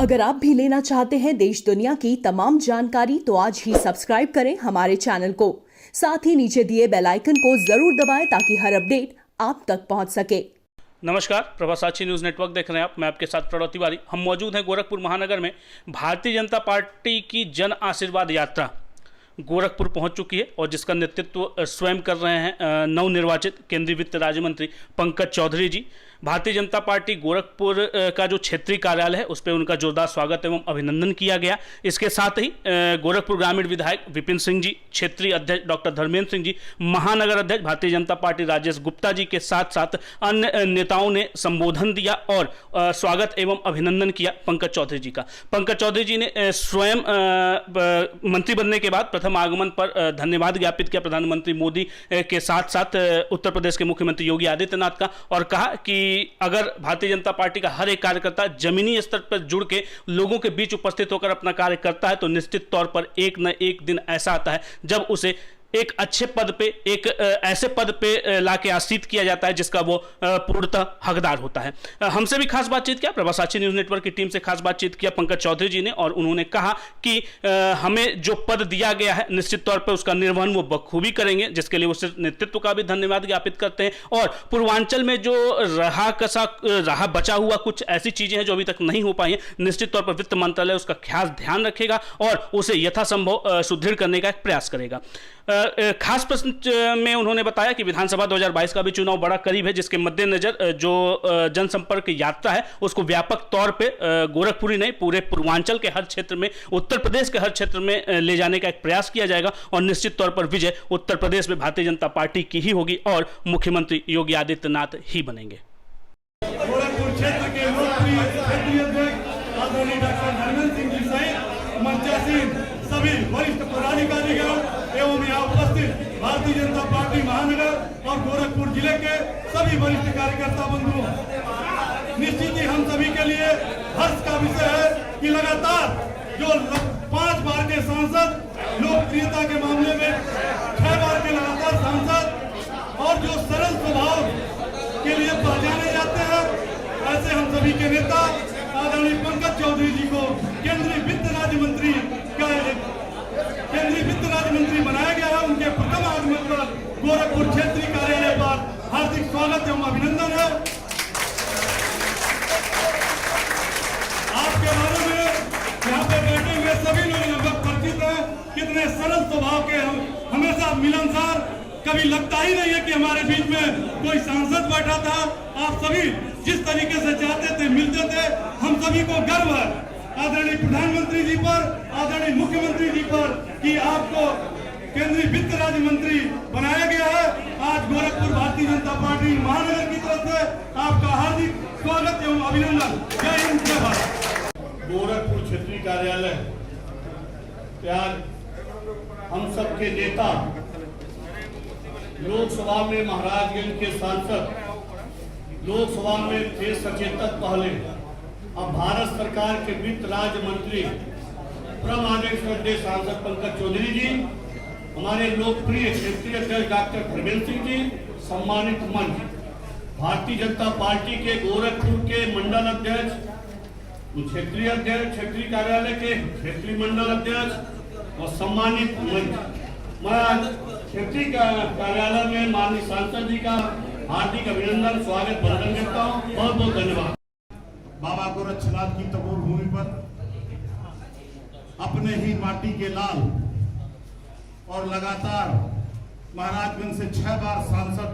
अगर आप भी लेना चाहते हैं देश दुनिया की तमाम जानकारी तो आज ही सब्सक्राइब करें हमारे चैनल को। साथ ही नीचे दिए बेल आइकन को जरूर दबाएं ताकि हर अपडेट आप तक पहुंच सके। नमस्कार, प्रभा साक्षी न्यूज़ नेटवर्क देख रहे हैं आप। मैं आपके साथ प्रणव तिवारी। हम मौजूद हैं गोरखपुर महानगर में। भारतीय जनता पार्टी की जन आशीर्वाद यात्रा गोरखपुर पहुंच चुकी है और जिसका नेतृत्व स्वयं कर रहे हैं नवनिर्वाचित केंद्रीय वित्त राज्य मंत्री पंकज चौधरी जी। भारतीय जनता पार्टी गोरखपुर का जो क्षेत्रीय कार्यालय है उस पर उनका जोरदार स्वागत एवं अभिनंदन किया गया। इसके साथ ही गोरखपुर ग्रामीण विधायक विपिन सिंह जी, क्षेत्रीय अध्यक्ष डॉक्टर धर्मेंद्र सिंह जी, महानगर अध्यक्ष भारतीय जनता पार्टी राजेश गुप्ता जी के साथ साथ अन्य नेताओं ने संबोधन दिया और स्वागत एवं अभिनंदन किया पंकज चौधरी जी का। पंकज चौधरी जी ने स्वयं मंत्री बनने के बाद प्रथम आगमन पर धन्यवाद ज्ञापित किया प्रधानमंत्री मोदी के साथ साथ उत्तर प्रदेश के मुख्यमंत्री योगी आदित्यनाथ का, और कहा कि अगर भारतीय जनता पार्टी का हर एक कार्यकर्ता जमीनी स्तर पर जुड़ के लोगों के बीच उपस्थित होकर अपना कार्य करता है तो निश्चित तौर पर एक न एक दिन ऐसा आता है जब उसे एक अच्छे पद पे, एक ऐसे पद पे लाके आसीत किया जाता है जिसका वो पूर्णतः हकदार होता है। हमसे भी खास बातचीत किया, प्रभा साक्षी न्यूज़ नेटवर्क की टीम से खास बातचीत किया पंकज चौधरी जी ने, और उन्होंने कहा कि हमें जो पद दिया गया है निश्चित तौर पर उसका निर्वहन वो बखूबी करेंगे, जिसके लिए वो सिर्फ नेतृत्व का भी धन्यवाद ज्ञापित करते हैं। और पूर्वांचल में जो रहा बचा हुआ कुछ ऐसी चीजें हैं जो अभी तक नहीं हो पाई हैं, निश्चित तौर पर वित्त मंत्रालय उसका खास ध्यान रखेगा और उसे यथासंभव सुदृढ़ करने का एक प्रयास करेगा। खास प्रश्न में उन्होंने बताया कि विधानसभा 2022 का भी चुनाव बड़ा करीब है, जिसके मद्देनजर जो जनसंपर्क यात्रा है उसको व्यापक तौर पे गोरखपुर ही नहीं पूरे पूर्वांचल के हर क्षेत्र में, उत्तर प्रदेश के हर क्षेत्र में ले जाने का एक प्रयास किया जाएगा और निश्चित तौर पर विजय उत्तर प्रदेश में भारतीय जनता पार्टी की ही होगी और मुख्यमंत्री योगी आदित्यनाथ ही बनेंगे। गोरखपुर क्षेत्र के लोकप्रिय क्षेत्रीय अध्यक्ष आदरणीय डॉक्टर धर्मेंद्र सिंह जी सहित मंचासीन सभी वरिष्ठ पदाधिकारीगण एवं यहाँ उपस्थित भारतीय जनता पार्टी महानगर और गोरखपुर जिले के सभी वरिष्ठ कार्यकर्ता बंधुओं, निश्चित ही हम सभी के लिए हर्ष का विषय है कि लगातार जो 5 बार के सांसद, लोकप्रियता के मामले में 6 बार के लगातार सांसद और जो सरल स्वभाव के लिए पहचाने जाते हैं, ऐसे हम सभी के नेता आदरणीय पंकज चौधरी जी को केंद्रीय वित्त राज्य मंत्री बनाया गया है। उनके प्रथम आगमन पर गोरखपुर क्षेत्रीय कार्यालय पर हार्दिक स्वागत एवं अभिनंदन है। आपके बारे में यहाँ पे बैठे हुए सभी लोग लगभग परिचित हैं, कितने सरल स्वभाव के हम, हमेशा मिलनसार, कभी लगता ही नहीं है कि हमारे बीच में कोई सांसद बैठा था। आप सभी जिस तरीके से चाहते थे मिलते थे, हम सभी को गर्व है आदरणीय प्रधानमंत्री जी पर, आदरणीय मुख्यमंत्री जी पर कि आपको केंद्रीय वित्त राज्य मंत्री बनाया गया है। आज गोरखपुर भारतीय जनता पार्टी महानगर की तरफ से आपका हार्दिक स्वागत एवं अभिनंदन। जय हिंद, जय भारत। गोरखपुर क्षेत्रीय कार्यालय प्यार हम सबके नेता, लोकसभा में महाराजगंज के सांसद, लोकसभा में देश सचेतक पहले, अब भारत सरकार के वित्त राज्य मंत्री परम आदरणीय सांसद पंकज चौधरी जी, हमारे लोकप्रिय क्षेत्रीय अध्यक्ष डॉक्टर धर्मेंद्र सिंह जी, सम्मानित मंच, भारतीय जनता पार्टी के गोरखपुर के मंडल अध्यक्ष, क्षेत्रीय अध्यक्ष, क्षेत्रीय कार्यालय के क्षेत्रीय मंडल अध्यक्ष और सम्मानित मंच, मैं क्षेत्रीय कार्यालय में माननीय सांसद जी का हार्दिक अभिनंदन, स्वागत, वंदन करता हूँ। बहुत बहुत धन्यवाद। बाबा गोरक्षनाथ की तपोर भूमि पर अपने ही माटी के लाल और लगातार महाराजगंज से 6 बार सांसद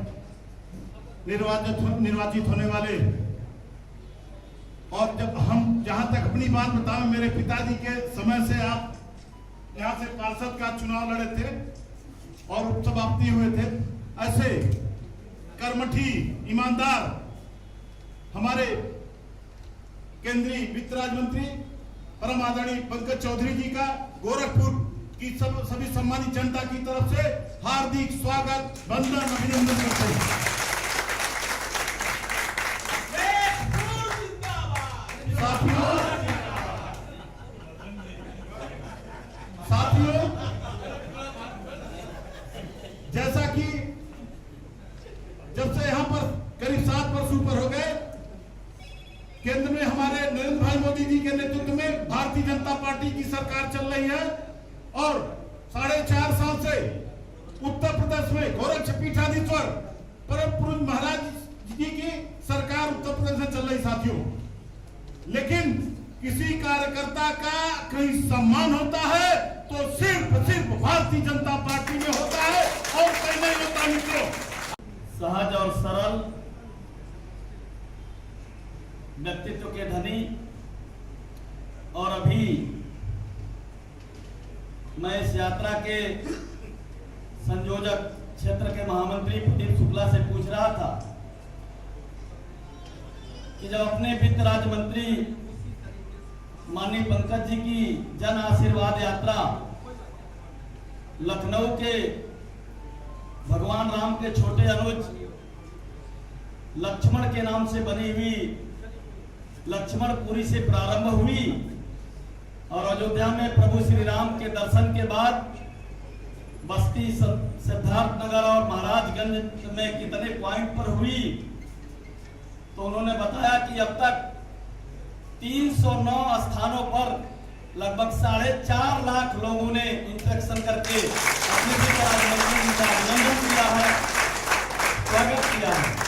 निर्वाचित होने वाले, और जब हम जहां तक अपनी बात बताएं, मेरे पिताजी के समय से आप यहां से पार्षद का चुनाव लड़े थे और उपसभापति हुए थे। ऐसे कर्मठी, ईमानदार हमारे केंद्रीय वित्त राज्य मंत्री परम आदरणीय पंकज चौधरी जी का गोरखपुर की सभी सम्मानित जनता की तरफ से हार्दिक स्वागत, वंदन, अभिनंदन करते हैं। साथियों, जैसा कि जब से यहाँ पर करीब 7 वर्ष ऊपर हो गए, केंद्र में हमारे नरेंद्र भाई मोदी जी के नेतृत्व में भारतीय जनता पार्टी की सरकार चल रही है और 4.5 साल से उत्तर प्रदेश में गोरक्षपीठाधीश्वर परम पूज्य महाराज जी की सरकार उत्तर प्रदेश में चल रही साथियों, लेकिन किसी कार्यकर्ता का कहीं सम्मान होता है तो सिर्फ भारतीय जनता पार्टी में होता है और कहीं नहीं होता मित्रों। सहज और सरल व्यक्तित्व के धनी और अभी मैं इस यात्रा के संयोजक क्षेत्र के महामंत्री प्रदीप शुक्ला से पूछ रहा था कि जब अपने वित्त राज्य मंत्री माननीय पंकज जी की जन आशीर्वाद यात्रा लखनऊ के भगवान राम के छोटे अनुज लक्ष्मण के नाम से बनी हुई लक्ष्मणपुरी से प्रारंभ हुई और अयोध्या में प्रभु श्री राम के दर्शन के बाद बस्ती, सिद्धार्थ नगर और महाराजगंज में कितने पॉइंट पर हुई, तो उन्होंने बताया कि अब तक 309 स्थानों पर लगभग 4.5 लाख लोगों ने इंटरेक्शन करके अपने प्रधानमंत्री जी का अभिनंदन किया है, स्वागत किया है।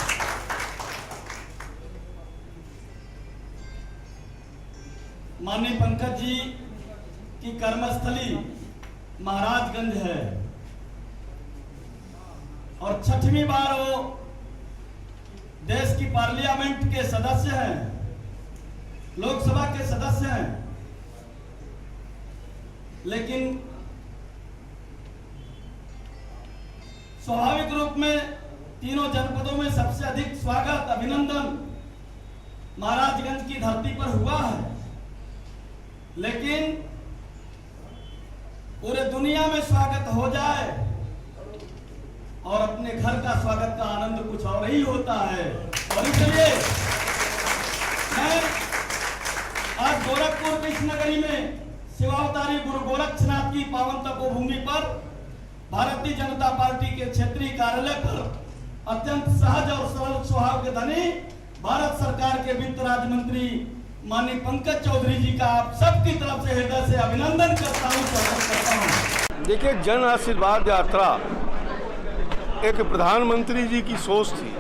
माननीय पंकज जी की कर्मस्थली महाराजगंज है और 6वीं बार वो देश की पार्लियामेंट के सदस्य हैं, लोकसभा के सदस्य हैं, लेकिन स्वाभाविक रूप में तीनों जनपदों में सबसे अधिक स्वागत अभिनंदन महाराजगंज की धरती पर हुआ है, लेकिन पूरे दुनिया में स्वागत हो जाए और अपने घर का स्वागत का आनंद कुछ और ही होता है। और इसलिए मैं आज गोरखपुर कृष्णनगरी में शिवावतारी गुरु गोरक्षनाथ की पावन तपोभूमि पर भारतीय जनता पार्टी के क्षेत्रीय कार्यालय पर अत्यंत सहज और सरल स्वभाव के धनी भारत सरकार के वित्त राज्य मंत्री माननीय पंकज चौधरी जी का आप सबकी तरफ से हृदय से अभिनंदन करता हूं, स्वागत करता हूं। देखिए, जन आशीर्वाद यात्रा एक प्रधानमंत्री जी की सोच थी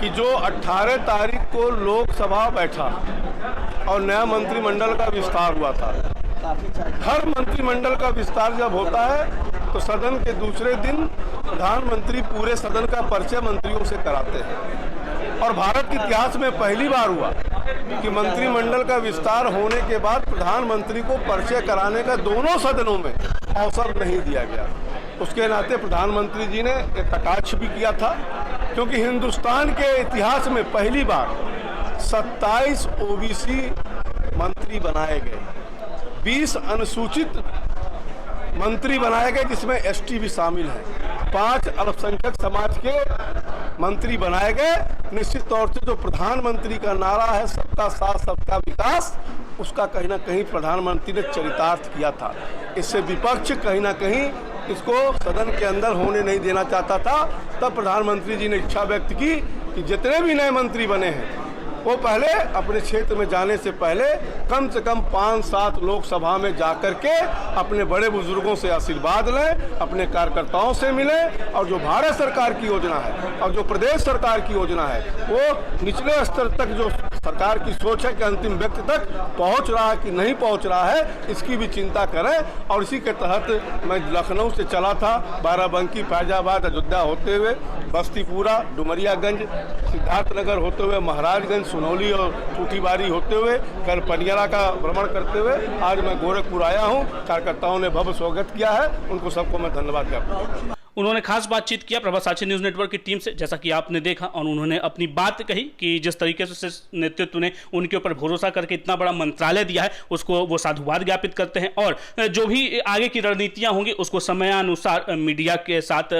कि जो 18 तारीख को लोकसभा बैठा और नया मंत्रिमंडल का विस्तार हुआ था। हर मंत्रिमंडल का विस्तार जब होता है तो सदन के दूसरे दिन प्रधानमंत्री पूरे सदन का परिचय मंत्रियों से कराते हैं और भारत के इतिहास में पहली बार हुआ कि मंत्रिमंडल का विस्तार होने के बाद प्रधानमंत्री को परिचय कराने का दोनों सदनों में अवसर नहीं दिया गया। उसके नाते प्रधानमंत्री जी ने एक कटाक्ष भी किया था, क्योंकि हिंदुस्तान के इतिहास में पहली बार 27 ओबीसी मंत्री बनाए गए, 20 अनुसूचित मंत्री बनाए गए जिसमें एसटी भी शामिल है, 5 अल्पसंख्यक समाज के मंत्री बनाए गए। निश्चित तौर से जो प्रधानमंत्री का नारा है सबका साथ सबका विकास, उसका कहीं ना कहीं प्रधानमंत्री ने चरितार्थ किया था। इससे विपक्ष कहीं ना कहीं इसको सदन के अंदर होने नहीं देना चाहता था। तब प्रधानमंत्री जी ने इच्छा व्यक्त की कि जितने भी नए मंत्री बने हैं वो पहले अपने क्षेत्र में जाने से पहले कम से कम 5-7 लोकसभा में जाकर के अपने बड़े बुजुर्गों से आशीर्वाद लें, अपने कार्यकर्ताओं से मिलें और जो भारत सरकार की योजना है और जो प्रदेश सरकार की योजना है वो निचले स्तर तक जो सरकार की सोच है कि अंतिम व्यक्ति तक पहुंच रहा है कि नहीं पहुंच रहा है, इसकी भी चिंता करें। और इसी के तहत मैं लखनऊ से चला था, बाराबंकी, फैजाबाद, अयोध्या होते हुए बस्तीपुरा, डुमरियागंज, सिद्धार्थनगर होते हुए महाराजगंज, सुनौली और टूटीबारी होते हुए कल पनियारा का भ्रमण करते हुए आज मैं गोरखपुर आया हूं। कार्यकर्ताओं ने भव्य स्वागत किया है, उनको सबको मैं धन्यवाद ज्ञापन करता हूं। उन्होंने खास बातचीत किया प्रभासाची न्यूज़ नेटवर्क की टीम से, जैसा कि आपने देखा, और उन्होंने अपनी बात कही कि जिस तरीके से नेतृत्व ने उनके ऊपर भरोसा करके इतना बड़ा मंत्रालय दिया है उसको वो साधुवाद ज्ञापित करते हैं और जो भी आगे की रणनीतियां होंगी उसको समयानुसार मीडिया के साथ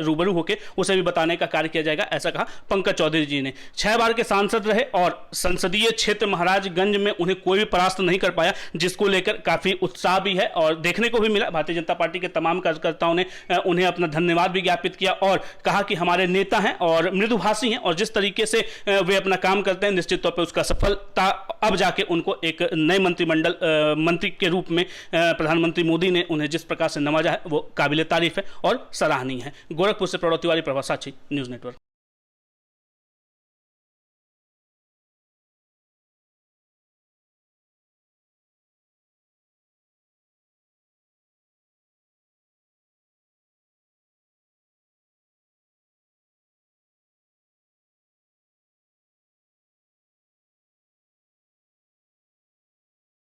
रूबरू होकर उसे भी बताने का कार्य किया जाएगा, ऐसा कहा पंकज चौधरी जी ने। 6 बार के सांसद रहे और संसदीय क्षेत्र महाराजगंज में उन्हें कोई भी परास्त नहीं कर पाया, जिसको लेकर काफ़ी उत्साह भी है और देखने को भी मिला। भारतीय जनता पार्टी के तमाम कार्यकर्ताओं ने उन्हें अपना धन्यवाद भी ज्ञापित किया और कहा कि हमारे नेता हैं और मृदुभाषी हैं और जिस तरीके से वे अपना काम करते हैं निश्चित तौर पर उसका सफलता अब जाके उनको एक नए मंत्रिमंडल मंत्री के रूप में प्रधानमंत्री मोदी ने उन्हें जिस प्रकार से नवाजा है वो काबिल तारीफ है और सराहनीय है। गोरखपुर से प्रौढ़ तिवारी, प्रभात साक्षी न्यूज़ नेटवर्क।